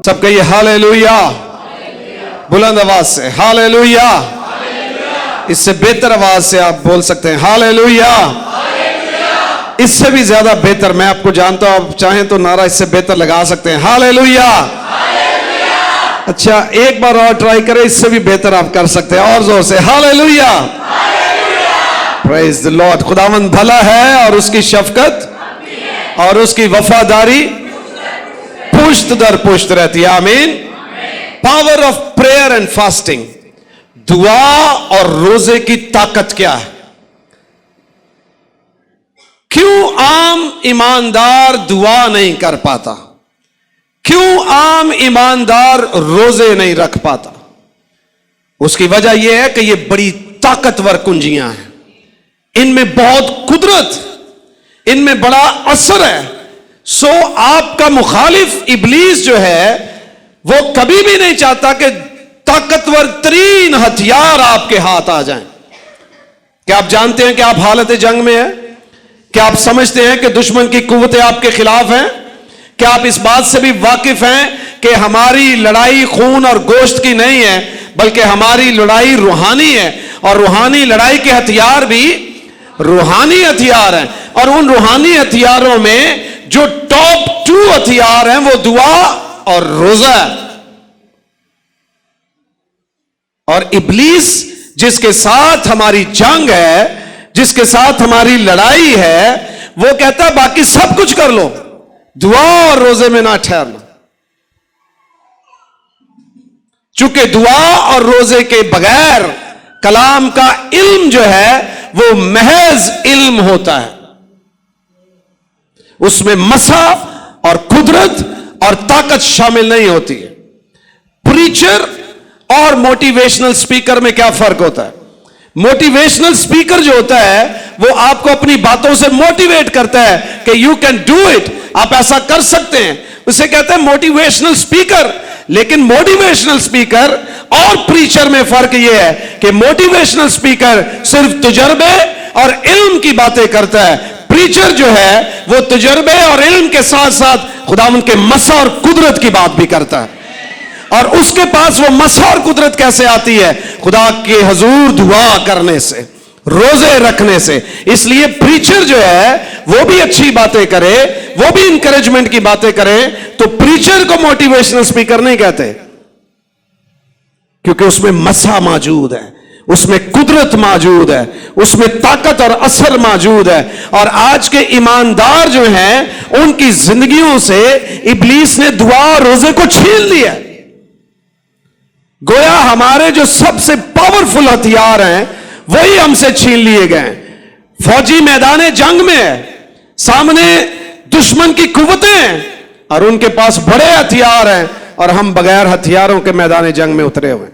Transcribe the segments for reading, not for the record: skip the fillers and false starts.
सब कहिए हालेलुया, बुलंद आवाज से हालेलुया। इससे बेहतर आवाज से आप बोल सकते हैं हालेलुया। इससे भी ज्यादा बेहतर, मैं आपको जानता हूं, आप चाहें तो नारा इससे बेहतर लगा सकते हैं हालेलुया। अच्छा, एक बार और ट्राई करें, इससे भी बेहतर आप कर सकते हैं, और जोर से हालेलुया। Praise the Lord. खुदावंद भला है और उसकी शफकत और उसकी वफादारी पुश्त दर पुश्त रहती है। आमीन। Power of prayer and fasting. दुआ और रोजे की ताकत क्या है? क्यों आम ईमानदार दुआ नहीं कर पाता? क्यों आम ईमानदार रोजे नहीं रख पाता? उसकी वजह यह है कि ये बड़ी ताकतवर कुंजियां हैं, इनमें बहुत कुदरत, इनमें बड़ा असर है। सो आपका मुखालिफ इब्लीस जो है वो कभी भी नहीं चाहता कि ताकतवर तरीन हथियार आपके हाथ आ जाएं। क्या आप जानते हैं कि आप हालत जंग में हैं? क्या आप समझते हैं कि दुश्मन की कुव्वतें आपके खिलाफ हैं? क्या आप इस बात से भी वाकिफ हैं कि हमारी लड़ाई खून और गोश्त की नहीं है, बल्कि हमारी लड़ाई रूहानी है, और रूहानी लड़ाई के हथियार भी रूहानी हथियार हैं, और उन रूहानी हथियारों में जो टॉप 2 हथियार हैं वो दुआ और रोजा है। और इब्लीस जिसके साथ हमारी जंग है, जिसके साथ हमारी लड़ाई है, वो कहता है बाकी सब कुछ कर लो, दुआ और रोजे में ना ठहरना। चूंकि दुआ और रोजे के बगैर कलाम का इल्म जो है वो महज इल्म होता है, उसमें मसा और कुदरत और ताकत शामिल नहीं होती है। प्रीचर और मोटिवेशनल स्पीकर में क्या फर्क होता है? मोटिवेशनल स्पीकर जो होता है वो आपको अपनी बातों से मोटिवेट करता है कि यू कैन डू इट, आप ऐसा कर सकते हैं, उसे कहते हैं मोटिवेशनल स्पीकर। लेकिन मोटिवेशनल स्पीकर और प्रीचर में फर्क यह है कि मोटिवेशनल स्पीकर सिर्फ तजुर्बे और इल्म की बातें करता है, प्रीचर जो है वो तजुर्बे और इल्म के साथ साथ खुदावंद के मसा और कुदरत की बात भी करता है। और उसके पास वो मसा और कुदरत कैसे आती है? खुदा के हुजूर दुआ करने से, रोजे रखने से। इसलिए प्रीचर जो है वो भी अच्छी बातें करे, वो भी इंकरेजमेंट की बातें करे, तो प्रीचर को मोटिवेशनल स्पीकर नहीं कहते, क्योंकि उसमें मसा मौजूद है, उसमें कुदरत मौजूद है, उसमें ताकत और असर मौजूद है। और आज के ईमानदार जो हैं उनकी जिंदगियों से इब्लीस ने दुआ और रोजे को छीन लिया। गोया हमारे जो सबसे पावरफुल हथियार हैं वही हमसे छीन लिए गए। फौजी मैदान जंग में है, सामने दुश्मन की कुव्वतें हैं और उनके पास बड़े हथियार हैं, और हम बगैर हथियारों के मैदान जंग में उतरे हुए।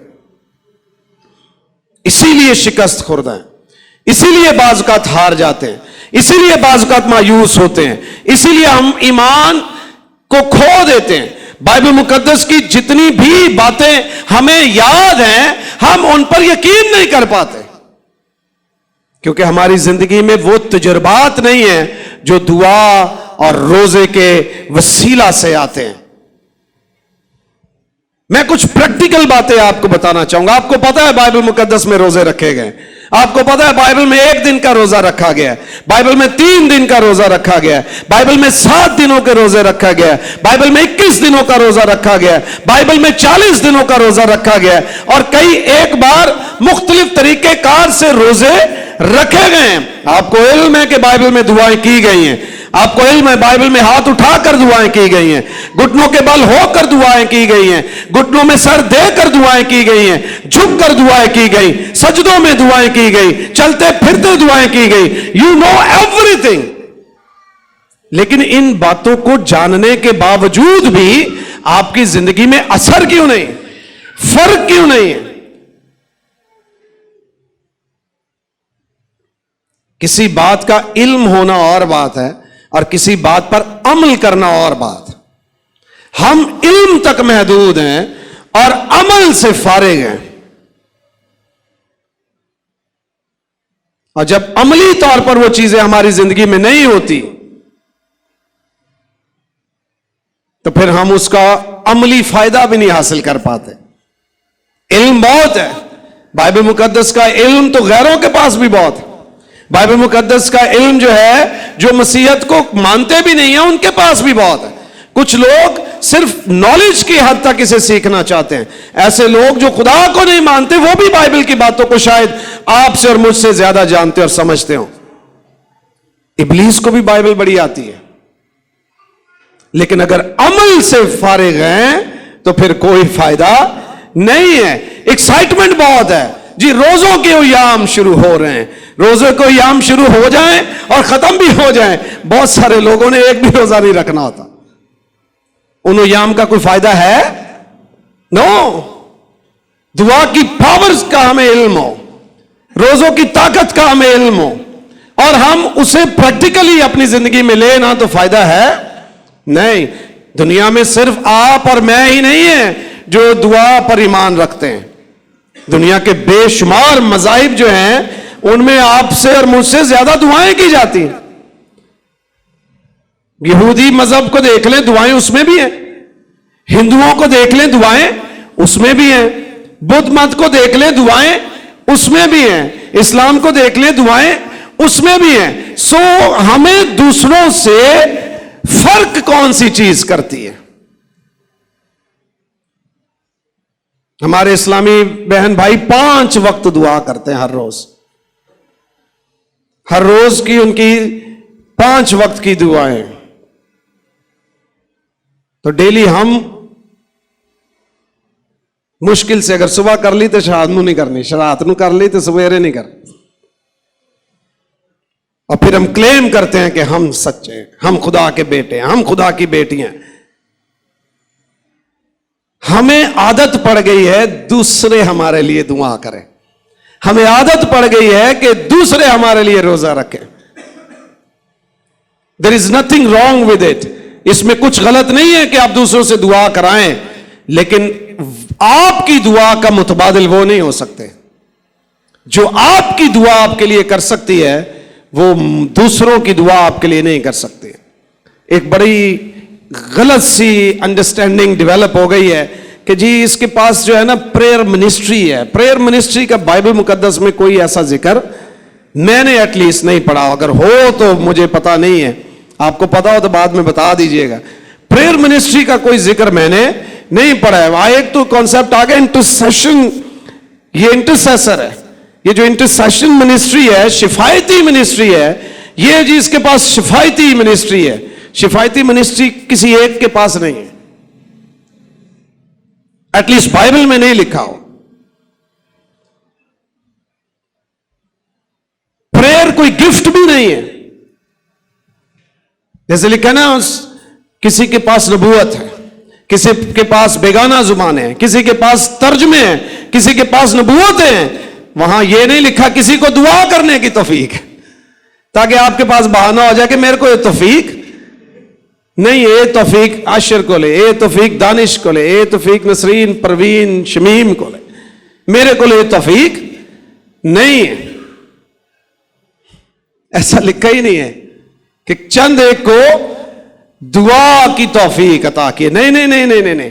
इसीलिए शिकस्त खुर्द हैं, इसीलिए बाज़-औक़ात हार जाते हैं, इसीलिए बाज़-औक़ात मायूस होते हैं, इसीलिए हम ईमान को खो देते हैं। बाइबल मुकद्दस की जितनी भी बातें हमें याद हैं, हम उन पर यकीन नहीं कर पाते, क्योंकि हमारी जिंदगी में वो तजुर्बात नहीं है जो दुआ और रोजे के वसीला से आते हैं। मैं कुछ प्रैक्टिकल बातें आपको बताना चाहूंगा। आपको पता है बाइबल मुकद्दस में रोजे रखे गए, आपको पता है बाइबल में 1 दिन का रोजा रखा गया है, बाइबल में 3 दिन का रोजा रखा गया है, बाइबल में 7 दिनों के रोजे रखा गया है, बाइबल में 21 दिनों का रोजा रखा गया है, बाइबल में 40 दिनों का रोजा रखा गया है, और कई एक बार मुख्तलिफ तरीके कार से रोजे रखे गए हैं। आपको इल्म है कि बाइबल में दुआएं की गई हैं, आपको इल्म है बाइबल में हाथ उठाकर दुआएं की गई हैं, घुटनों के बल होकर दुआएं की गई हैं, घुटनों में सर देकर दुआएं की गई हैं, झुककर दुआएं की गई, सजदों में दुआएं की गई, चलते फिरते दुआएं की गई। You know everything. लेकिन इन बातों को जानने के बावजूद भी आपकी जिंदगी में असर क्यों नहीं, फर्क क्यों नहीं है? किसी बात का इल्म होना और बात है, और किसी बात पर अमल करना और बात है। हम इल्म तक महदूद हैं और अमल से फारिग हैं, और जब अमली तौर पर वो चीजें हमारी जिंदगी में नहीं होती, تو پھر ہم اس کا عملی فائدہ بھی نہیں حاصل کر پاتے. علم بہت ہے، بائبل مقدس کا علم تو غیروں کے پاس بھی بہت ہے. بائبل مقدس کا علم جو ہے، جو مسیحیت کو مانتے بھی نہیں ہیں ان کے پاس بھی بہت ہے. کچھ لوگ صرف نالج کی حد تک اسے سیکھنا چاہتے ہیں. ایسے لوگ جو خدا کو نہیں مانتے وہ بھی بائبل کی باتوں کو شاید آپ سے اور مجھ سے زیادہ جانتے اور سمجھتے ہوں. ابلیس کو بھی بائبل بڑی آتی ہے، لیکن اگر عمل سے فارغ ہیں تو پھر کوئی فائدہ نہیں ہے. ایکسائٹمنٹ بہت ہے جی، روزوں کے ایام شروع ہو رہے ہیں، روزوں کے ایام شروع ہو جائیں اور ختم بھی ہو جائیں. بہت سارے لوگوں نے ایک بھی روزہ نہیں رکھنا ہوتا. ان ایام کا کوئی فائدہ ہے؟ نو. دعا کی پاورز کا ہمیں علم ہو، روزوں کی طاقت کا ہمیں علم ہو، اور ہم اسے پریکٹیکلی اپنی زندگی میں لے نا، تو فائدہ ہے نہیں. دنیا میں صرف آپ اور میں ہی نہیں ہیں جو دعا پر ایمان رکھتے ہیں. دنیا کے بے شمار مذاہب جو ہیں ان میں آپ سے اور مجھ سے زیادہ دعائیں کی جاتی ہیں. یہودی مذہب کو دیکھ لیں، دعائیں اس میں بھی ہیں. ہندوؤں کو دیکھ لیں، دعائیں اس میں بھی ہیں. بدھ مت کو دیکھ لیں، دعائیں اس میں بھی ہیں. اسلام کو دیکھ لیں، دعائیں اس میں بھی ہیں. سو ہمیں دوسروں سے فرق کون سی چیز کرتی ہے؟ ہمارے اسلامی بہن بھائی 5 وقت دعا کرتے ہیں ہر روز. ہر روز کی ان کی 5 وقت کی دعائیں. تو ڈیلی ہم مشکل سے اگر صبح کر لی تو شام نو نہیں کرنی، رات نو کر لی تو سویرے نہیں کرنی. اور پھر ہم کلیم کرتے ہیں کہ ہم سچے ہیں، ہم خدا کے بیٹے ہیں، ہم خدا کی بیٹی ہیں. ہمیں عادت پڑ گئی ہے دوسرے ہمارے لیے دعا کریں. ہمیں عادت پڑ گئی ہے کہ دوسرے ہمارے لیے روزہ رکھیں. There is nothing wrong with it. اس میں کچھ غلط نہیں ہے کہ آپ دوسروں سے دعا کرائیں، لیکن آپ کی دعا کا متبادل وہ نہیں ہو سکتے. جو آپ کی دعا آپ کے لیے کر سکتی ہے وہ دوسروں کی دعا آپ کے لیے نہیں کر سکتے. ایک بڑی غلط سی انڈرسٹینڈنگ ڈیولپ ہو گئی ہے کہ جی اس کے پاس جو ہے نا پریئر منسٹری ہے. پریئر منسٹری کا بائبل مقدس میں کوئی ایسا ذکر میں نے ایٹ لیسٹ نہیں پڑھا. اگر ہو تو مجھے پتا نہیں ہے، آپ کو پتا ہو تو بعد میں بتا دیجئے گا. پریئر منسٹری کا کوئی ذکر میں نے نہیں پڑھا ہے. ایک تو کانسیپٹ آ گیا انٹرسیشن. یہ انٹرسیسر ہے. یہ جو انٹرسیشن منسٹری ہے، شفایتی منسٹری ہے. یہ جی اس کے پاس شفایتی منسٹری ہے. شفایتی منسٹری کسی ایک کے پاس نہیں ہے، ایٹ لیسٹ بائبل میں نہیں لکھا ہو. پریئر کوئی گفٹ بھی نہیں ہے. جیسے لکھا نا کسی کے پاس نبوت ہے، کسی کے پاس بیگانہ زبانیں ہیں، کسی کے پاس ترجمے ہیں، کسی کے پاس نبوتیں ہیں. وہاں یہ نہیں لکھا کسی کو دعا کرنے کی توفیق، تاکہ آپ کے پاس بہانہ ہو جائے کہ میرے کو یہ توفیق نہیں. اے توفیق عاشر کو لے، اے توفیق دانش کو لے، اے توفیق نسرین پروین شمیم کو لے، میرے کو لے توفیق نہیں ہے. ایسا لکھا ہی نہیں ہے کہ چند ایک کو دعا کی توفیق عطا کی. نہیں نہیں نہیں نہیں نہیں.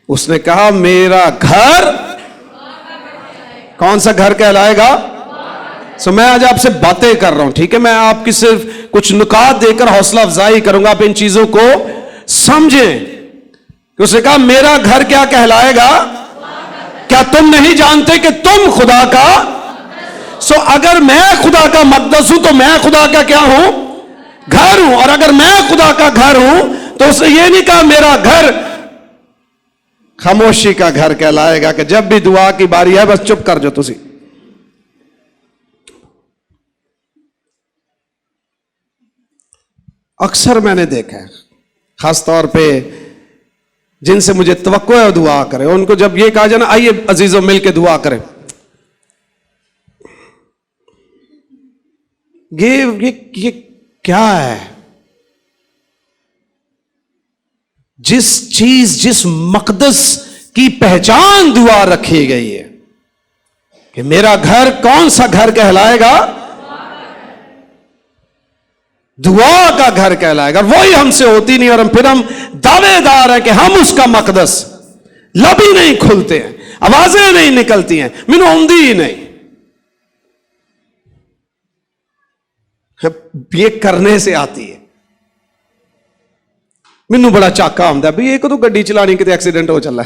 اس نے کہا میرا گھر کون سا گھر کہلائے گا؟ سو میں آج آپ سے باتیں کر رہا ہوں، ٹھیک ہے؟ میں آپ کی صرف کچھ نکات دے کر حوصلہ افزائی کروں گا، آپ ان چیزوں کو سمجھیں. اس نے کہا میرا گھر کیا کہلائے گا؟ کیا تم نہیں جانتے کہ تم خدا کا؟ سو اگر میں خدا کا مقدس ہوں تو میں خدا کا کیا ہوں؟ گھر ہوں. اور اگر میں خدا کا گھر ہوں تو اس نے یہ نہیں کہا میرا گھر خاموشی کا گھر کہلائے گا کہ جب بھی دعا کی باری ہے بس چپ کر جو تسی. اکثر میں نے دیکھا ہے، خاص طور پہ جن سے مجھے توقع ہے دعا کرے، ان کو جب یہ کہا جائے نا آئیے عزیزوں مل کے دعا کریں، یہ کیا ہے؟ جس چیز جس مقدس کی پہچان دعا رکھی گئی ہے کہ میرا گھر کون سا گھر کہلائے گا؟ दुआ का घर कहलाएगा। वही हमसे होती नहीं और फिर हम दावेदार हैं कि हम उसका मकदस, लब ही नहीं खुलते हैं, आवाजें नहीं निकलती हैं, मैनू आउंदी ही नहीं। ये करने से आती है। मैनू बड़ा चाका आंदा भी, ये कदों गड्डी चलानी किते एक्सीडेंट हो चला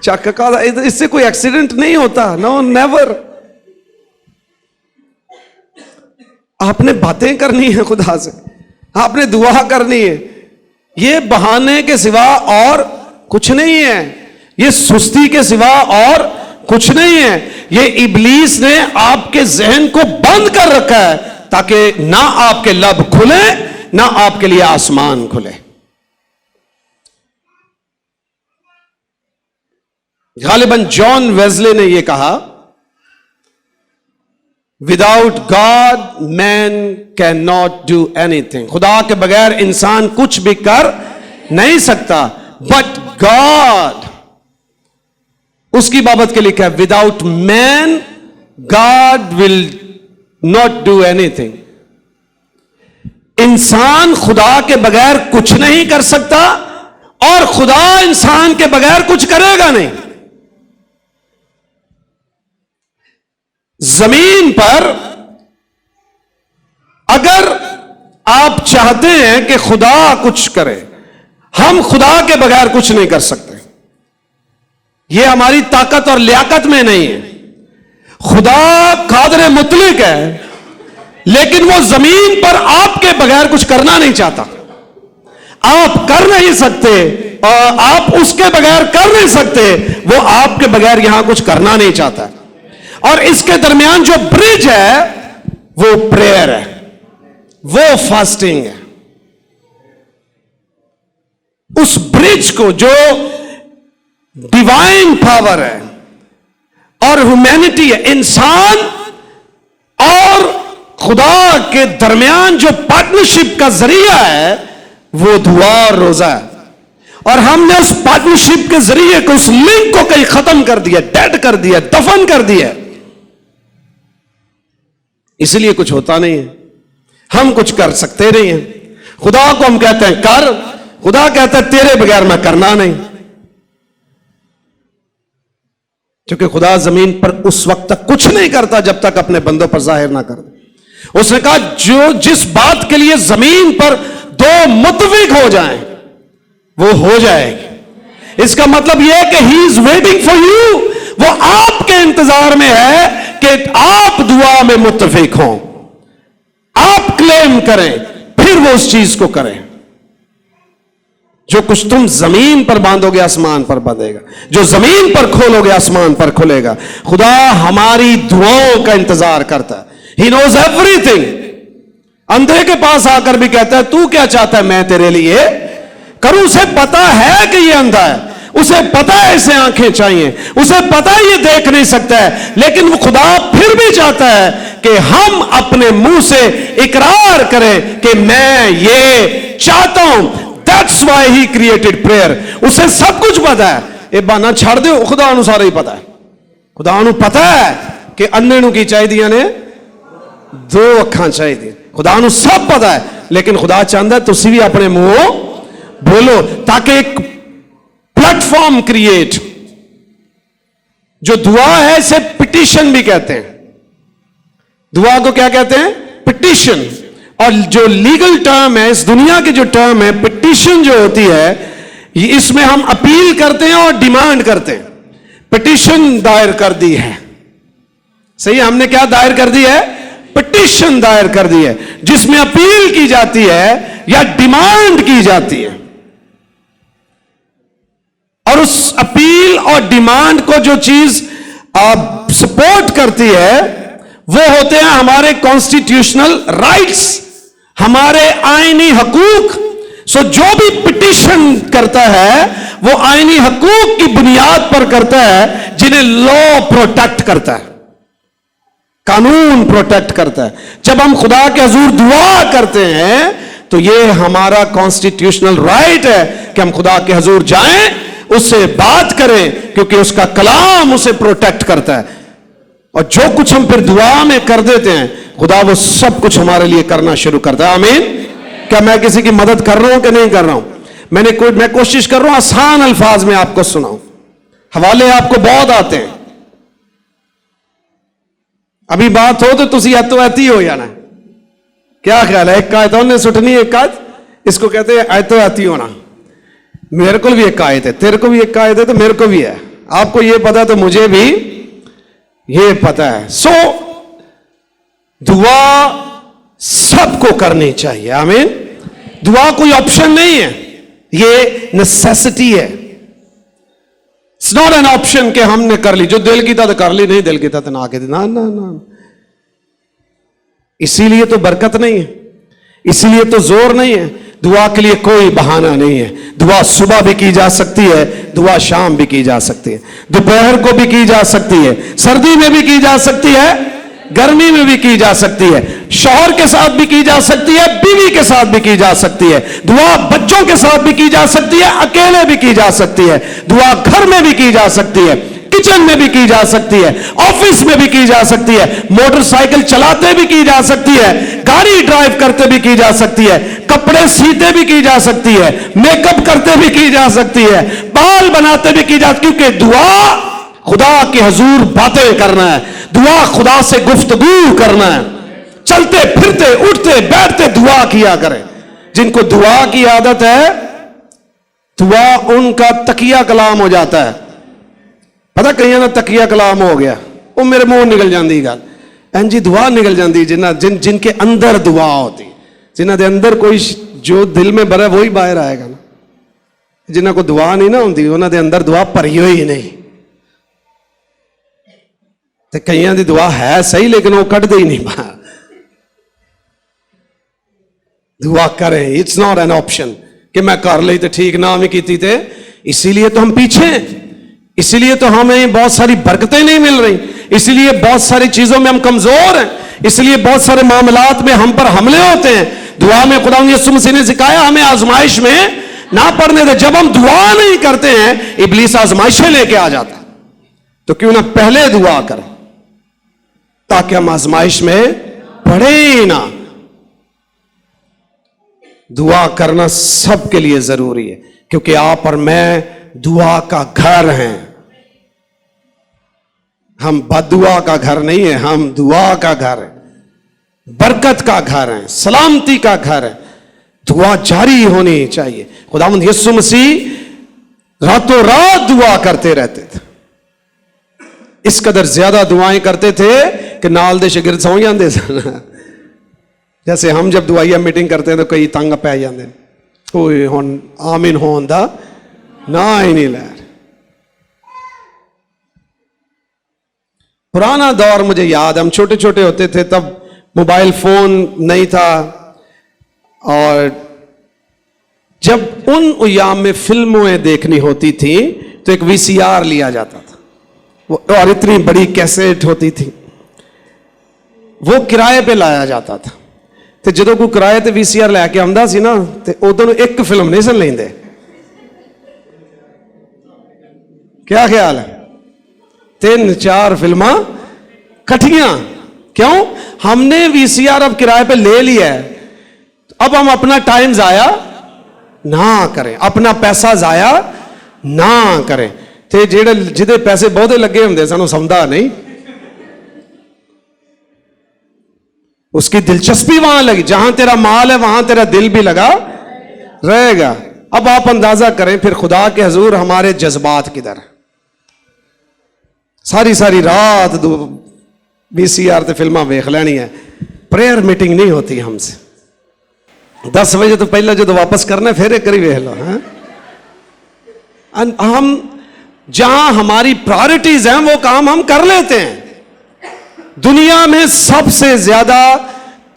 चाका का, इससे कोई एक्सीडेंट नहीं होता, नो नेवर। आपने बातें करनी है खुदा से, आपने दुआ करनी है। ये बहाने के सिवा और कुछ नहीं है, ये सुस्ती के सिवा और कुछ नहीं है। ये इब्लीस ने आपके जहन को बंद कर रखा है ताकि ना आपके लब खुले, ना आपके लिए आसमान खुले। गालिबन जॉन वेस्ले ने यह कहा, without God man can not do anything. खुदा के बगैर इंसान कुछ भी कर नहीं सकता। बट गॉड, उसकी बाबत के लिखा है, without man God will not do anything. इंसान खुदा के बगैर कुछ नहीं कर सकता और खुदा इंसान के बगैर कुछ करेगा नहीं। जमीन पर अगर आप चाहते हैं कि खुदा कुछ करे, हम खुदा के बगैर कुछ नहीं कर सकते। यह हमारी ताकत और लियाकत में नहीं है। खुदा कादर मुतलक है, लेकिन वो जमीन पर आपके बगैर कुछ करना नहीं चाहता। आप कर नहीं सकते, आप उसके बगैर कर नहीं सकते, वो आपके बगैर यहां कुछ करना नहीं चाहता। और इसके दरमियान जो ब्रिज है वो प्रेयर है, वो फास्टिंग है। उस ब्रिज को, जो डिवाइन पावर है और ह्यूमैनिटी है, इंसान और खुदा के दरमियान जो पार्टनरशिप का जरिया है, वो दुआ और रोजा है। और हमने उस पार्टनरशिप के जरिए को, उस लिंक को कहीं खत्म कर दिया, डेड कर दिया, दफन कर दिया। इसलिए कुछ होता नहीं है, हम कुछ कर सकते नहीं हैं। खुदा को हम कहते हैं कर, खुदा कहता है तेरे बगैर मैं करना नहीं। क्योंकि खुदा जमीन पर उस वक्त तक कुछ नहीं करता जब तक अपने बंदों पर जाहिर ना कर दे। उसने कहा जो जिस बात के लिए जमीन पर दो मुत्तफिक हो जाएं, वो हो जाएगी। इसका मतलब यह है कि he is waiting for you. वो आपके इंतजार में है कि आप दुआ में मुत्तफिक हों, आप क्लेम करें, फिर वो उस चीज को करें। जो कुछ तुम जमीन पर बांधोगे आसमान पर बांधेगा, जो जमीन पर खोलोगे आसमान पर खुलेगा। खुदा हमारी दुआओं का इंतजार करता है। He knows everything. अंधे के पास आकर भी कहता है तू क्या चाहता है मैं तेरे लिए करूं। उसे पता है कि ये अंधा है, उसे पता है इसे आंखें चाहिए, उसे पता है ये देख नहीं सकता है, लेकिन वो खुदा फिर भी चाहता है कि हम अपने मुंह से इकरार करें कि मैं ये चाहता हूं। That's why he created prayer। उसे सब कुछ पता है। ये बहाना छड़ दो, खुदा नूं सारा ही पता है। खुदा नूं पता है कि अन्ने नूं की चाहिए ने दो अखां चाहिए। खुदा नूं सब पता है, लेकिन खुदा चाहता है तुसी भी अपने मुंह बोलो, ताकि एक प्लेटफॉर्म क्रिएट। जो दुआ है इसे पिटिशन भी कहते हैं। दुआ को क्या कहते हैं? पिटिशन। और जो लीगल टर्म है, इस दुनिया की जो टर्म है पिटिशन जो होती है, इसमें हम अपील करते हैं और डिमांड करते हैं। पिटिशन दायर कर दी है, सही है, हमने क्या दायर कर दी है? पिटिशन दायर कर दी है, जिसमें अपील की जाती है या डिमांड की जाती है। और उस अपील और डिमांड को जो चीज सपोर्ट करती है वो होते हैं हमारे कॉन्स्टिट्यूशनल राइट्स, हमारे आईनी हकूक। सो जो भी पिटिशन करता है वो आईनी हकूक की बुनियाद पर करता है, जिन्हें लॉ प्रोटेक्ट करता है, कानून प्रोटेक्ट करता है। जब हम खुदा के हुजूर दुआ करते हैं तो ये हमारा कॉन्स्टिट्यूशनल राइट है कि हम खुदा के हुजूर जाएं, उससे बात करें, क्योंकि उसका कलाम उसे प्रोटेक्ट करता है। और जो कुछ हम फिर दुआ में कर देते हैं खुदा वो सब कुछ हमारे लिए करना शुरू करता है। आमीन। क्या मैं किसी की मदद कर रहा हूं कि नहीं कर रहा हूं? मैं कोशिश कर रहा हूं आसान अल्फाज में आपको सुनाऊं। हवाले आपको बहुत आते हैं, अभी बात हो तो तुसी ऐतो ऐती हो जाना। क्या ख्याल है? एक आयत उन्हें सुटनी, एक आयत इसको कहते हैं ऐतो ऐती होना। मेरे को भी एक आयत है, तेरे को भी एक आयत है, तो मेरे को भी है। आपको ये पता है तो मुझे भी ये पता है। सो दुआ सबको करनी चाहिए। आमीन। दुआ कोई ऑप्शन नहीं है, ये नेसेसिटी है। इट्स नॉट एन ऑप्शन कि हमने कर ली, जो दिल की था तो कर ली, नहीं दिल की था तो ना के ना ना ना। इसीलिए तो बरकत नहीं है, इसीलिए तो जोर नहीं है। दुआ के लिए कोई बहाना नहीं है। दुआ सुबह भी की जा सकती है, दुआ शाम भी की जा सकती है, दोपहर को भी की जा सकती है, सर्दी में भी की जा सकती है, गर्मी में भी की जा सकती है, शौहर के साथ भी की जा सकती है, बीवी के साथ भी की जा सकती है। दुआ बच्चों के साथ भी की जा सकती है, अकेले भी की जा सकती है। दुआ घर में भी की जा सकती है, किचन में भी की जा सकती है, ऑफिस में भी की जा सकती है, मोटरसाइकिल चलाते भी की जा सकती है, गाड़ी ड्राइव करते भी की जा सकती है, कपड़े सीते भी की जा सकती है, मेकअप करते भी की जा सकती है, बाल बनाते भी की जा सकती है। क्योंकि दुआ खुदा के हुजूर बातें करना है, दुआ खुदा से गुफ्तगू करना है। चलते फिरते उठते बैठते दुआ किया करें। जिनको दुआ की आदत है, दुआ उनका तकिया कलाम हो जाता है। पता कई ना तकिया कलाम हो गया, वो मेरे मुंह निकल जाती गल इंजी दुआ निकल जाती। जिनके अंदर दुआ होती, जिन्हों के अंदर कोई जो दिल में भरा वही बाहर आएगा ना। जिन्हों को दुआ नहीं ना होती, उन्होंने अंदर दुआ भरी हुई नहीं। तो कई की दुआ है सही, लेकिन वो कटते ही नहीं बाहर। दुआ करें, इट्स नॉट एन ऑप्शन कि मैं कर ली तो ठीक, ना भी की थे। इसीलिए तो हम पीछे हैं, इसीलिए तो हमें बहुत सारी बरकतें नहीं मिल रही, इसीलिए बहुत सारी चीजों में हम कमजोर हैं, इसलिए बहुत सारे मामलात में हम पर हमले होते हैं। दुआ में खुदा यीशु मसीह ने सिखाया हमें आजमाइश में ना पड़ने दे। जब हम दुआ नहीं करते हैं, इब्लीस आजमाइशें लेके आ जाता। तो क्यों ना पहले दुआ करें, ताकि हम आजमाइश में पड़े ही ना। दुआ करना सबके लिए जरूरी है, क्योंकि आप और मैं दुआ का घर हैं। हम बददुआ का घर नहीं है, हम दुआ का घर है, बरकत का घर है, सलामती का घर है। दुआ जारी होनी चाहिए। खुदावंद यीशु मसीह रातों रात दुआ करते रहते थे। इस कदर ज्यादा दुआएं करते थे कि नाल दे शागिर्द सौ जाते सन। जैसे हम जब दुआइया मीटिंग करते हैं तो कई तंग पै जाते हैं, कोई हुण आमीन होन दा ना ही नहीं लै। पुराना दौर मुझे याद, हम छोटे छोटे होते थे तब मोबाइल फोन नहीं था, और जब उन अय्याम में फिल्में देखनी होती थी तो एक वीसीआर लिया जाता था, और इतनी बड़ी कैसेट होती थी, वो किराए पे लाया जाता था। तो जो कोई किराए ते वीसीआर लैके आंदा सी ना, तो उदों एक फिल्म नहीं सन लेंदे। क्या ख्याल है? 3-4 फिल्मा कठिया। क्यों? हमने वीसीआर अब किराए पे ले लिया है, अब हम अपना टाइम जाया ना करें, अपना पैसा जाया ना करें। ते जेड़े जिदे पैसे बहुते लगे होंदे सानू सौंदा नहीं, उसकी दिलचस्पी वहां लगी। जहां तेरा माल है वहां तेरा दिल भी लगा रहेगा। अब आप अंदाजा करें फिर खुदा के हुजूर हमारे जज्बात किधर। सारी सारी रात वीसीआर ते फिल्मां वेख लेनी है, प्रेयर मीटिंग नहीं होती हमसे। 10 बजे तो पहले जो वापस करना है फिर एक करी वेख लो। हम जहां हमारी प्रायोरिटीज हैं वो काम हम कर लेते हैं। दुनिया में सबसे ज्यादा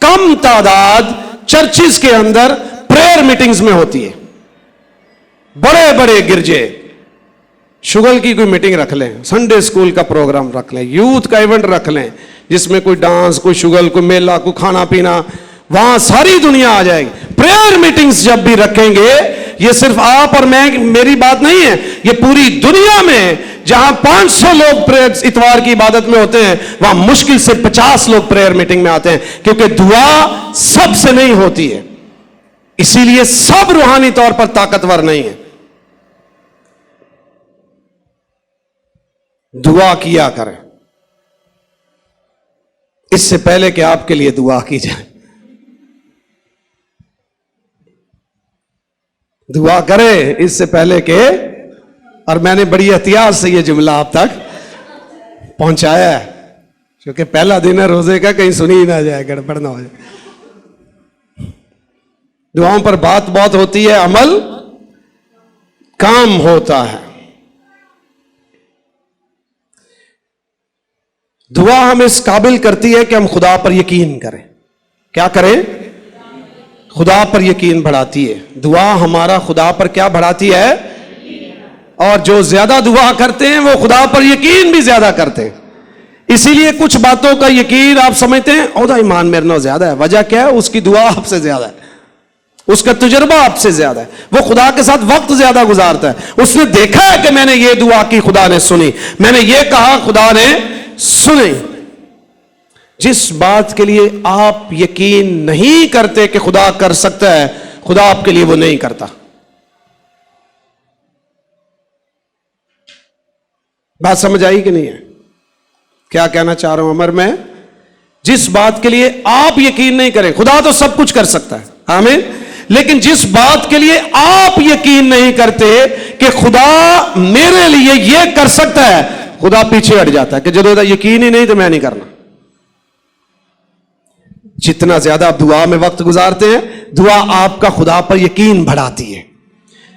कम तादाद चर्चिस के अंदर प्रेयर मीटिंग्स में होती है। बड़े बड़े गिरजे शुगल की कोई मीटिंग रख लें, संडे स्कूल का प्रोग्राम रख लें, यूथ का इवेंट रख लें, जिसमें कोई डांस, कोई शुगल, कोई मेला, कोई खाना पीना, वहां सारी दुनिया आ जाएगी। प्रेयर मीटिंग्स जब भी रखेंगे, ये सिर्फ आप और मैं मेरी बात नहीं है, ये पूरी दुनिया में جہاں 500 لوگ پریئر اتوار کی عبادت میں ہوتے ہیں وہاں مشکل سے 50 لوگ پریئر میٹنگ میں آتے ہیں، کیونکہ دعا سب سے نہیں ہوتی ہے، اسی لیے سب روحانی طور پر طاقتور نہیں ہے۔ دعا کیا کریں اس سے پہلے کہ آپ کے لیے دعا کی جائے۔ دعا کرے اس سے پہلے کہ، اور میں نے بڑی احتیاط سے یہ جملہ آپ تک پہنچایا ہے کیونکہ پہلا دن ہے روزے کا، کہیں سنی ہی نہ جائے، گڑبڑ نہ ہو جائے۔ دعاؤں پر بات بہت ہوتی ہے، عمل کام ہوتا ہے۔ دعا ہمیں اس قابل کرتی ہے کہ ہم خدا پر یقین کریں۔ کیا کریں؟ خدا پر یقین بڑھاتی ہے۔ دعا ہمارا خدا پر کیا بڑھاتی ہے؟ اور جو زیادہ دعا کرتے ہیں وہ خدا پر یقین بھی زیادہ کرتے ہیں۔ اسی لیے کچھ باتوں کا یقین آپ سمجھتے ہیں اودا ایمان میرے نو زیادہ ہے، وجہ کیا ہے؟ اس کی دعا آپ سے زیادہ ہے، اس کا تجربہ آپ سے زیادہ ہے، وہ خدا کے ساتھ وقت زیادہ گزارتا ہے، اس نے دیکھا ہے کہ میں نے یہ دعا کی خدا نے سنی، میں نے یہ کہا خدا نے سنی۔ جس بات کے لیے آپ یقین نہیں کرتے کہ خدا کر سکتا ہے، خدا آپ کے لیے وہ نہیں کرتا۔ بات سمجھ آئی کہ نہیں ہے؟ کیا کہنا چاہ رہا ہوں عمر میں؟ جس بات کے لیے آپ یقین نہیں کریں، خدا تو سب کچھ کر سکتا ہے، آمین، لیکن جس بات کے لیے آپ یقین نہیں کرتے کہ خدا میرے لیے یہ کر سکتا ہے، خدا پیچھے ہٹ جاتا ہے کہ جدو یقین ہی نہیں تو میں نہیں کرنا۔ جتنا زیادہ آپ دعا میں وقت گزارتے ہیں، دعا آپ کا خدا پر یقین بڑھاتی ہے،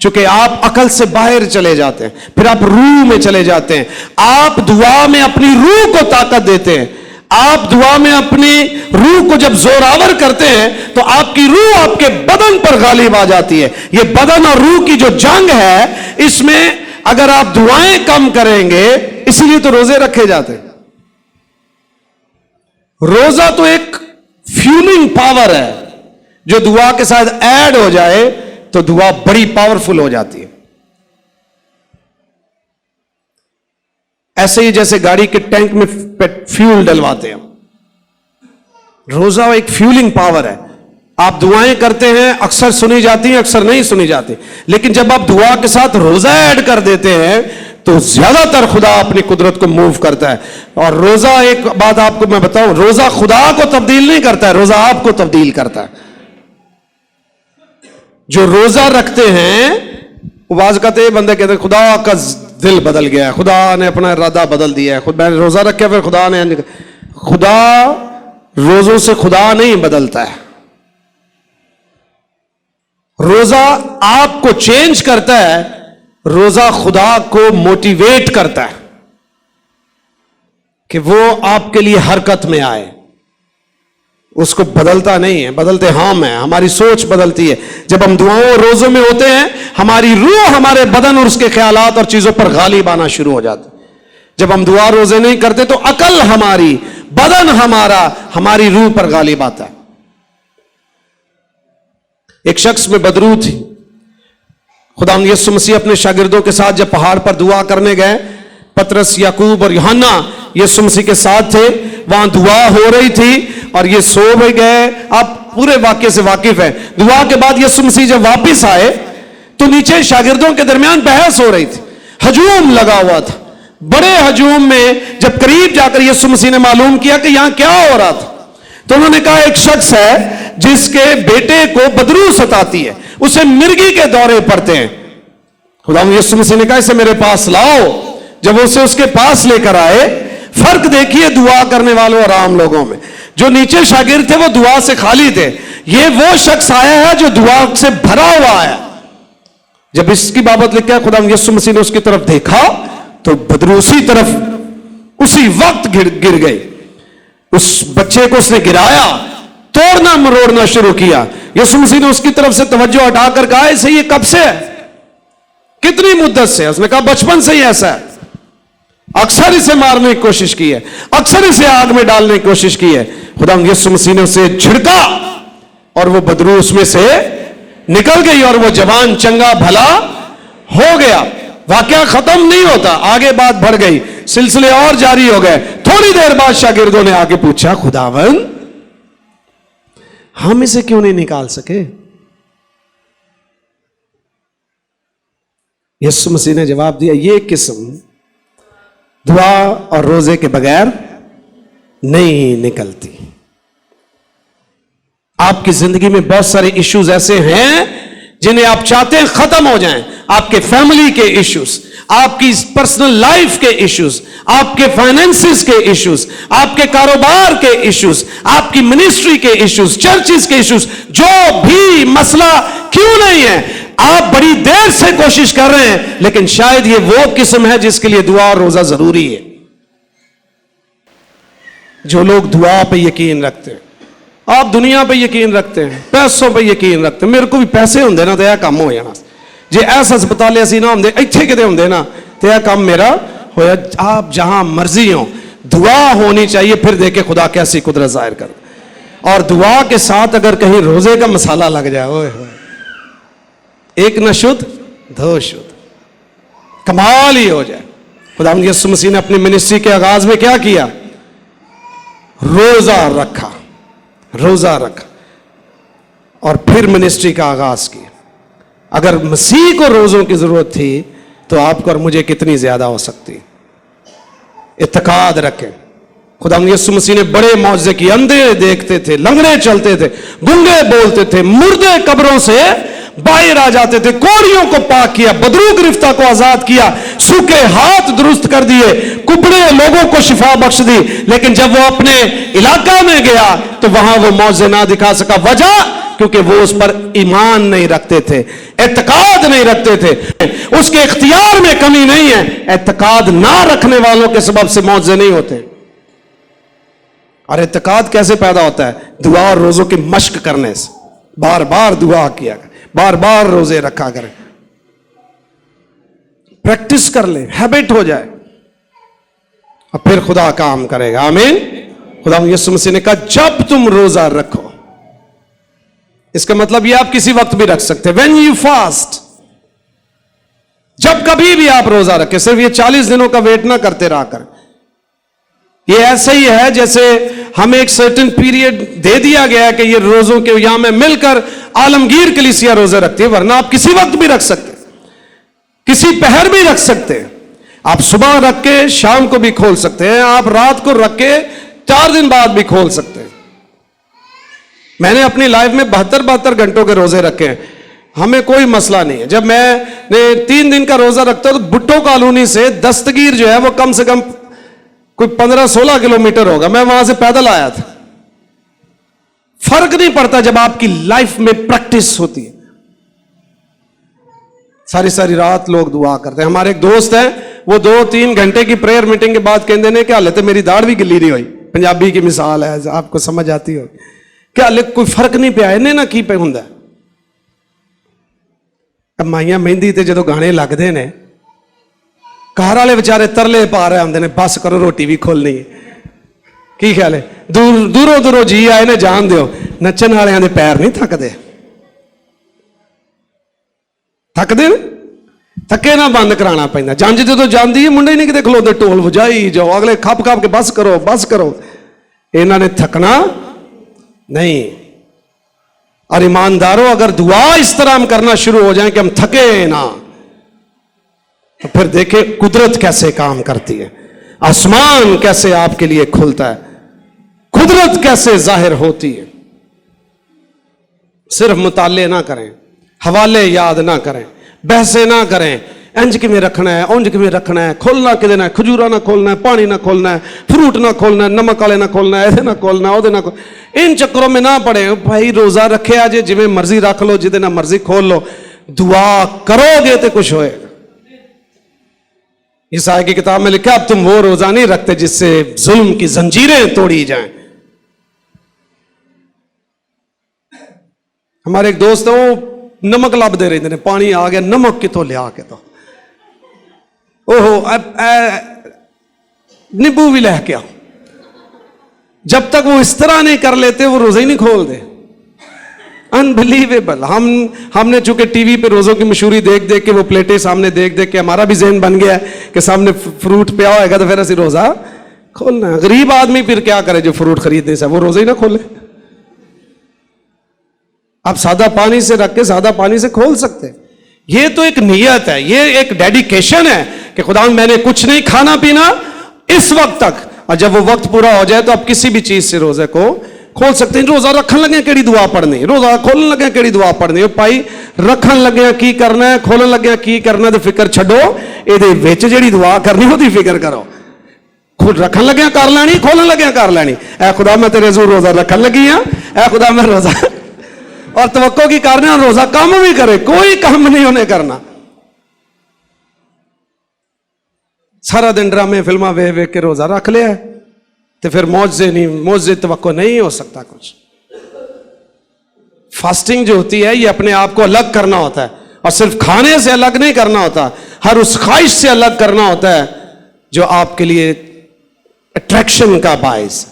چونکہ آپ عقل سے باہر چلے جاتے ہیں، پھر آپ روح میں چلے جاتے ہیں، آپ دعا میں اپنی روح کو طاقت دیتے ہیں، آپ دعا میں اپنی روح کو جب زوراور کرتے ہیں تو آپ کی روح آپ کے بدن پر غالب آ جاتی ہے۔ یہ بدن اور روح کی جو جنگ ہے، اس میں اگر آپ دعائیں کم کریں گے، اسی لیے تو روزے رکھے جاتے ہیں۔ روزہ تو ایک فیولنگ پاور ہے، جو دعا کے ساتھ ایڈ ہو جائے تو دعا بڑی پاورفل ہو جاتی ہے۔ ایسے ہی جیسے گاڑی کے ٹینک میں فیول ڈلواتے ہیں، روزہ ایک فیولنگ پاور ہے۔ آپ دعائیں کرتے ہیں، اکثر سنی جاتی ہیں، اکثر نہیں سنی جاتی، لیکن جب آپ دعا کے ساتھ روزہ ایڈ کر دیتے ہیں تو زیادہ تر خدا اپنی قدرت کو موو کرتا ہے۔ اور روزہ، ایک بات آپ کو میں بتاؤں، روزہ خدا کو تبدیل نہیں کرتا ہے، روزہ آپ کو تبدیل کرتا ہے۔ جو روزہ رکھتے ہیں وہ بعض کہتے ہیں، بندے کہتے ہیں خدا کا دل بدل گیا ہے، خدا نے اپنا ارادہ بدل دیا ہے، خود میں نے روزہ رکھا پھر خدا نے، خدا روزوں سے خدا نہیں بدلتا ہے۔ روزہ آپ کو چینج کرتا ہے، روزہ خدا کو موٹیویٹ کرتا ہے کہ وہ آپ کے لیے حرکت میں آئے۔ اس کو بدلتا نہیں ہے، بدلتے ہم ہیں، ہماری سوچ بدلتی ہے۔ جب ہم دعاؤں اور روزوں میں ہوتے ہیں، ہماری روح ہمارے بدن اور اس کے خیالات اور چیزوں پر غالب آنا شروع ہو جاتا ہے۔ جب ہم دعا روزے نہیں کرتے تو عقل ہماری، بدن ہمارا، ہماری روح پر غالب آتا ہے۔ ایک شخص میں بدرو تھی۔ خداوند یسوع مسیح اپنے شاگردوں کے ساتھ جب پہاڑ پر دعا کرنے گئے، پترس، یعقوب اور یوحنا یسوع مسیح کے ساتھ تھے، وہاں دعا ہو رہی تھی اور یہ سو بھی گئے۔ آپ پورے واقعے سے واقف ہیں۔ دعا کے بعد یسوع مسیح جب واپس آئے تو نیچے شاگردوں کے درمیان بحث ہو رہی تھی، ہجوم لگا ہوا تھا۔ بڑے ہجوم میں جب قریب جا کر یسوع مسیح نے معلوم کیا کہ یہاں کیا ہو رہا تھا تو انہوں نے کہا ایک شخص ہے جس کے بیٹے کو بدرو ستاتی ہے، اسے مرگی کے دورے پڑتے ہیں۔ خداوند یسوع مسیح نے کہا اسے میرے پاس لاؤ۔ جب اسے اس کے پاس لے کر آئے، فرق دیکھیے دعا کرنے والوں اور عام لوگوں میں۔ جو نیچے شاگرد تھے وہ دعا سے خالی تھے، یہ وہ شخص آیا ہے جو دعا سے بھرا ہوا ہے۔ جب اس کی بابت لکھا ہے خداوند یسوع مسیح نے اس کی طرف دیکھا تو بدرو اسی طرف اسی وقت گر گئی۔ اس بچے کو اس نے گرایا، توڑنا مروڑنا شروع کیا۔ یسوع مسیح نے اس کی طرف سے توجہ ہٹا کر کہا اسے یہ کب سے ہے، کتنی مدت سے؟ اس نے کہا بچپن سے ہی ایسا ہے، اکثر اسے مارنے کی کوشش کی ہے، اکثر اسے آگ میں ڈالنے کی کوشش کی ہے۔ خداوند یسوع مسیح نے اسے جھڑکا اور وہ بدرو اس میں سے نکل گئی اور وہ جوان چنگا بھلا ہو گیا۔ वाकया खत्म नहीं होता, आगे बात बढ़ गई, सिलसिले और जारी हो गए। थोड़ी देर बाद शागिर्दों ने आके पूछा, खुदावन हम इसे क्यों नहीं निकाल सके? यीशु मसीह ने जवाब दिया, ये किस्म दुआ और रोजे के बगैर नहीं निकलती। आपकी जिंदगी में बहुत सारे इश्यूज ऐसे हैं जिन्हें आप चाहते हैं खत्म हो जाएं। आपके फैमिली के इश्यूज, आपकी पर्सनल लाइफ के इश्यूज, आपके फाइनेंसिस के इश्यूज, आपके कारोबार के इश्यूज, आपकी मिनिस्ट्री के इश्यूज, चर्चिस के इश्यूज, जो भी मसला क्यों नहीं है, आप बड़ी देर से कोशिश कर रहे हैं, लेकिन शायद ये वो किस्म है जिसके लिए दुआ और रोजा जरूरी है। जो लोग दुआ पे यकीन रखते हैं, आप दुनिया पे यकीन रखते हैं, पैसों पे यकीन रखते हैं, मेरे को भी पैसे होंगे ना तो यह काम हो जाना, जे ऐसा अस्पताल असी ना होंगे इत्थे किते होंगे ना तो यह काम मेरा होया। आप जहां मर्जी हो, दुआ होनी चाहिए, फिर देखे खुदा कैसी कुदरत जाहिर कर। और दुआ के साथ अगर कहीं रोजे का मसाला लग जाए, ओए एक न शुद्ध दो शुद्ध, कमाल ही हो जाए। खुदा यीशु मसीह ने अपनी मिनिस्ट्री के आगाज में क्या किया? रोजा रखा, रोजा रखा और फिर मिनिस्ट्री का आगाज किया। अगर मसीह को रोजों की जरूरत थी तो आपको और मुझे कितनी ज्यादा हो सकती। इत्तेकाद रखें। खुदा यीशु मसीह ने बड़े मौजज़े किए, अंधे देखते थे, लंगड़े चलते थे, गूंगे बोलते थे, मुर्दे कब्रों से बाहर आ जाते थे, कोढ़ियों को पाक किया, बदरू गिरफ्तार को आजाद किया, सूखे हाथ दुरुस्त कर दिए, कुबड़े लोगों को शिफा बख्श दी। लेकिन जब वो अपने इलाका में गया तो वहां वो मौजज़े ना दिखा सका। वजह? क्योंकि वो उस पर ईमान नहीं रखते थे, एतकाद नहीं रखते थे। उसके इख्तियार में कमी नहीं है, एतकाद ना रखने वालों के सबब से मौजज़े नहीं होते। और एतकाद कैसे पैदा होता है? दुआ और रोजों की मश्क करने से। बार बार दुआ किया, बार बार रोजे रखा करें, प्रैक्टिस कर ले, हैबिट हो जाए और फिर खुदा काम करेगा। आमीन। खुदा यीशु मसीह ने कहा जब तुम रोजा रखो, इसका मतलब ये आप किसी वक्त भी रख सकते हैं। व्हेन यू फास्ट, जब कभी भी आप रोजा रखें, सिर्फ ये 40 दिनों का वेट ना करते रहा कर। ये ऐसे ही है जैसे हमें एक सर्टेन पीरियड दे दिया गया है कि ये रोजों के यहां में मिलकर आलमगीर कलीसिया रोजे रखती है, वरना आप किसी वक्त भी रख सकते, किसी पहर भी रख सकते हैं। आप सुबह रख के शाम को भी खोल सकते हैं, आप रात को रख के 4 दिन बाद भी खोल सकते हैं। मैंने अपनी लाइफ में 72 घंटों के रोजे रखे हैं, हमें कोई मसला नहीं है। जब मैं 3 दिन का रोजा रखता हूं तो भुट्टो कॉलोनी से दस्तगीर जो है वो कम से कम कोई 15-16 किलोमीटर होगा, मैं वहां से पैदल आया था। फर्क नहीं पड़ता जब आपकी लाइफ में प्रैक्टिस होती है। सारी सारी रात लोग दुआ करते हैं। हमारे एक दोस्त है, वो 2-3 घंटे की प्रेयर मीटिंग के बाद कहते हैं क्या हालत है, मेरी दाढ़ भी गिल्ली नहीं हुई। पंजाबी की मिसाल है, आपको समझ आती हो क्या हालत, कोई फर्क नहीं पिया इन्हें ना की पे हुंदा। माइया मेहंदी ते जदों गाने लगते ने, घर वाले बेचारे तरले पा रहे होंगे ने, बस करो रोटी भी खोलनी है। की ख्याल है? दूरों दूरों जी आए ने, जान दियो नचन वाले पैर नहीं थकते, थकते थके ना बंद कराना पैंदा। जंज जो जाती है मुंडे नहीं किते खलोते, ढोल वजाई जाओ, अगले खप खप के बस करो बस करो। इन्हों ने थकना नहीं। और ईमानदारों, अगर दुआ इस तरह हम करना शुरू हो जाए कि हम थके ना, तो फिर देखें कुदरत कैसे काम करती है, आसमान कैसे आपके लिए खुलता है, कुदरत कैसे जाहिर होती है। सिर्फ मुताले ना करें, हवाले याद ना करें, बहसे ना करें, इंज किमें रखना है, उंज किमें रखना है, खोलना कि देना है, खजूरा ना खोलना है, पानी ना खोलना है, फ्रूट ना खोलना है, नमक वाले ना खोलना है, ऐसे ना खोलना है, ओदे ना खोलना। इन चक्करों में ना पड़े। भाई रोजा रखे आज जिमें मर्जी रख लो, जिदे ना मर्जी खोल लो, दुआ करोगे तो कुछ होएगा। ईसाई की किताब में लिखा अब तुम वो रोजा नहीं रखते जिससे जुल्म की जंजीरें तोड़ी जाएं। हमारे एक दोस्त है, वो नमक लब दे रहे थे, पानी आ गया, नमक कितों लिया के तो ओहो नींबू भी लह के आओ। जब तक वो इस तरह नहीं कर लेते वो रोजे ही नहीं खोलते। अनबिलीवेबल। हमने चूंकि टीवी पे रोजों की मशहूरी देख देख के, वो प्लेटें सामने देख देख के हमारा भी ज़हन बन गया है कि सामने फ्रूट पिया होगा तो फिर असी रोजा खोलना है। गरीब आदमी फिर क्या करे जो फ्रूट खरीदने से, वो रोजा ही ना खोले। आप सादा पानी से रख के सादा पानी से खोल सकते हैं। ये तो एक नियत है, ये एक डेडिकेशन है कि खुदा मैंने कुछ नहीं खाना पीना इस वक्त तक, और जब वो वक्त पूरा हो जाए तो आप किसी भी चीज से रोजे को खोल सकते हैं। रोजा रखन लगे केड़ी दुआ पढ़नी, रोजा खोलन लगे केड़ी दुआ पढ़नी। भाई रखन लगे की करना है, खोलन लगे की करना, तो फिक्र छड्डो, ਇਹਦੇ ਵਿੱਚ ਜਿਹੜੀ दुआ करनी ਉਹਦੀ फिक्र करो। खुद रखन लगे कर लैनी, खोलन लगे कर लैनी। ऐ खुदा मैं तेरे जरूर रोजा रखन लगी हाँ, ऐ खुदा मैं रोजा, और तवक्को की करने रोजा काम भी करे, कोई काम नहीं उन्हें करना। सारा दिन ड्रामे फिल्मा वेख वेख के रोजा रख लिया तो फिर मौजे तवक्को नहीं हो सकता कुछ। फास्टिंग जो होती है ये अपने आप को अलग करना होता है, और सिर्फ खाने से अलग नहीं करना होता, हर उस ख्वाहिश से अलग करना होता है जो आपके लिए अट्रैक्शन का बायस।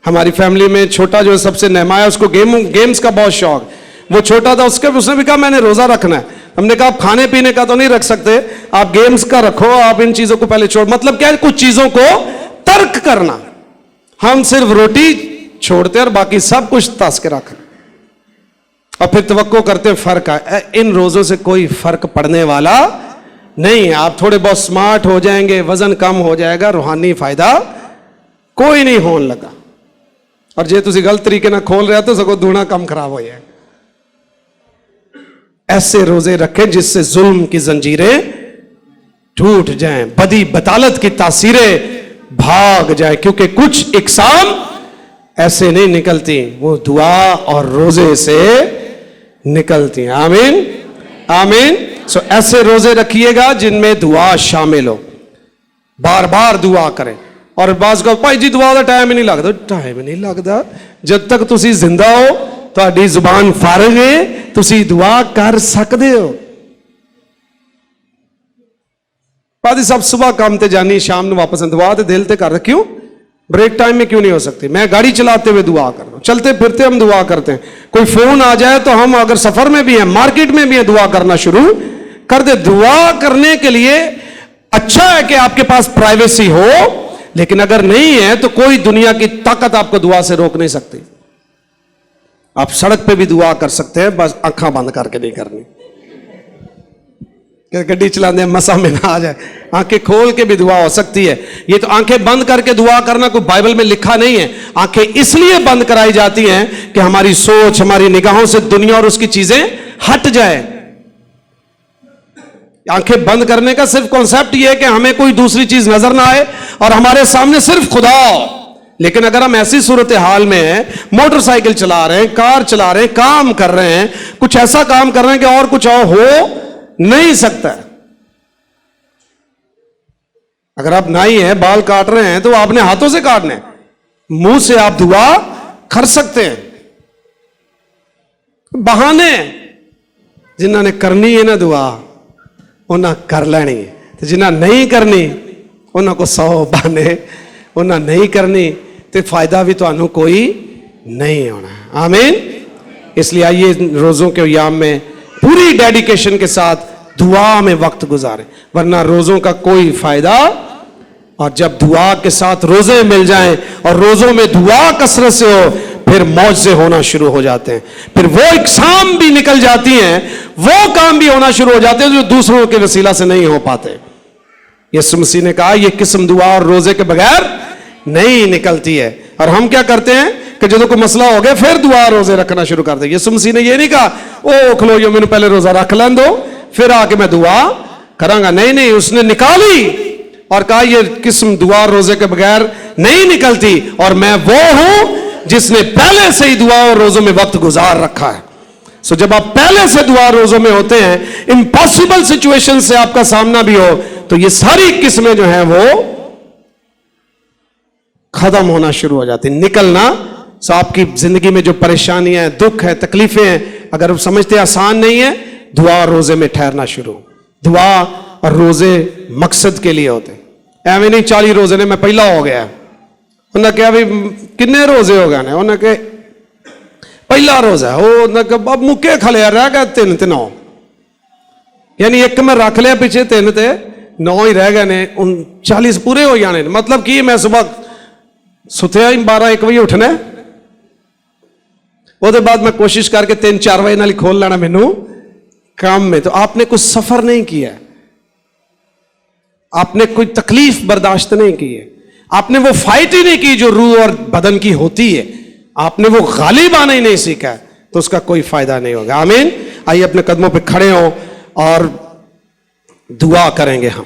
हमारी फैमिली में छोटा जो सबसे नहमाया, उसको गेम्स का बहुत शौक। वो छोटा था, उसने भी कहा मैंने रोजा रखना है। हमने कहा आप खाने पीने का तो नहीं रख सकते, आप गेम्स का रखो, आप इन चीजों को पहले छोड़। मतलब क्या है, कुछ चीजों को तर्क करना। हम सिर्फ रोटी छोड़ते और बाकी सब कुछ तस के रख, और फिर तवक्को करते फर्क है। इन रोजों से कोई फर्क पड़ने वाला नहीं है। आप थोड़े बहुत स्मार्ट हो जाएंगे, वजन कम हो जाएगा, रूहानी फायदा कोई नहीं होने लगा। और जे तुसी गलत तरीके ना खोल रहे तो सगो दूना कम खराब हो जाए। ऐसे रोजे रखें जिससे जुल्म की जंजीरें टूट जाएं, बदी बतालत की तासीरें भाग जाए, क्योंकि कुछ इकसाम ऐसे नहीं निकलती, वो दुआ और रोजे से निकलती हैं। आमीन आमीन। सो ऐसे रोजे रखिएगा जिनमें दुआ शामिल हो, बार बार दुआ करें। और बाज को भाई जी दुआ का टाइम ही नहीं लगता, टाइम नहीं लगता जब तक तुसी जिंदा हो, ਤੁਹਾਡੀ ਜ਼ੁਬਾਨ ਫਾਰਗ ਹੈ, ਤੁਸੀਂ ਦੁਆ ਕਰ ਸਕਦੇ ਹੋ। बादी साहब सुबह काम ते जानी, शाम में वापस दुआ तो दिल ते कर, क्यों ब्रेक टाइम में क्यों नहीं हो सकती? मैं गाड़ी चलाते हुए दुआ कर रहा हूं, चलते फिरते हम दुआ करते हैं। कोई फोन आ जाए तो हम अगर सफर में भी हैं, मार्केट में भी हैं, दुआ करना शुरू कर दे। दुआ करने के लिए अच्छा है कि आपके पास प्राइवेसी हो, लेकिन अगर नहीं है तो कोई दुनिया की ताकत आपको दुआ से रोक नहीं सकती। आप सड़क पे भी दुआ कर सकते हैं, बस आंखें बंद करके नहीं करनी। गड्डी चलाने मसा में ना आ जाए, आंखें खोल के भी दुआ हो सकती है। ये तो आंखें बंद करके दुआ करना कोई बाइबल में लिखा नहीं है। आंखें इसलिए बंद कराई जाती हैं कि हमारी सोच, हमारी निगाहों से दुनिया और उसकी चीजें हट जाए। आंखें बंद करने का सिर्फ कॉन्सेप्ट ये है कि हमें कोई दूसरी चीज नजर ना आए और हमारे सामने सिर्फ खुदा हो। लेकिन अगर हम ऐसी सूरत हाल में हैं, मोटरसाइकिल चला रहे हैं, कार चला रहे हैं, काम कर रहे हैं, कुछ ऐसा काम कर रहे हैं कि और कुछ और हो नहीं सकता। अगर आप नाई हैं, बाल काट रहे हैं, तो आपने हाथों से काटने, मुंह से आप दुआ कर सकते हैं। बहाने जिन्होंने करनी है ना दुआ, उन्हें कर लेनी, तो जिन्हें नहीं करनी उन्होंने को 100 बहाने, उन्हें नहीं करनी तो फायदा भी तो कोई नहीं होना। आमीन। इसलिए आइए रोजों के याम में पूरी डेडिकेशन के साथ दुआ में वक्त गुजारें, वरना रोजों का कोई फायदा। और जब दुआ के साथ रोजे मिल जाएं और रोजों में दुआ कसरत से हो, फिर मौजे होना शुरू हो जाते हैं, फिर वो इकसाम भी निकल जाती हैं, वो काम भी होना शुरू हो जाते हैं जो दूसरों के वसीला से नहीं हो पाते। यीशु मसीह ने कहा ये किस्म दुआ और रोजे के बगैर नहीं निकलती है। और हम क्या करते हैं कि जो कोई मसला हो गया फिर दुआ रोजे रखना शुरू कर दे। यीशु मसीह ने ये नहीं कहा ओ खलो यो मैंने पहले रोजा रख लें दो फिर आके मैं दुआ करांगा। नहीं नहीं, उसने निकाली और कहा ये किस्म दुआ रोजे के बगैर नहीं निकलती, और मैं वो हूं जिसने पहले से ही दुआ और रोजों में वक्त गुजार रखा है। सो जब आप पहले से दुआ रोजों में होते हैं, इम्पॉसिबल सिचुएशन से आपका सामना भी हो, तो ये सारी किस्में जो हैं वो खत्म होना शुरू हो जाती, निकलना। सो आपकी जिंदगी में जो परेशानियां हैं, दुख है, तकलीफें हैं, अगर आप समझते आसान नहीं है, दुआ और रोजे में ठहरना शुरू। दुआ और रोजे मकसद के लिए होते, एवं नहीं 40 रोजे ने मैं पहला हो गया। उन्हें कहा भाई किन्ने रोजे हो गए? उन्हें कहा پہلا روزہ اب مکے کھلے رہ گئے 3 تے 9 یعنی ایک میں رکھ لیا پیچھے 3 تے 9 ہی رہ گئے نے 40 پورے ہو جانے مطلب کہ میں صبح ستیا 12-1 بجے اٹھنا وہ بعد میں کوشش کر کے 3-4 بجے نال کھول لینا مینو کام میں. تو آپ نے کوئی سفر نہیں کیا, آپ نے کوئی تکلیف برداشت نہیں کی ہے, آپ نے وہ فائٹ ہی نہیں کی جو روح اور بدن کی ہوتی ہے, آپ نے وہ غالب آنا ہی نہیں سیکھا تو اس کا کوئی فائدہ نہیں ہوگا. آمین. آئیے اپنے قدموں پہ کھڑے ہوں اور دعا کریں گے ہم.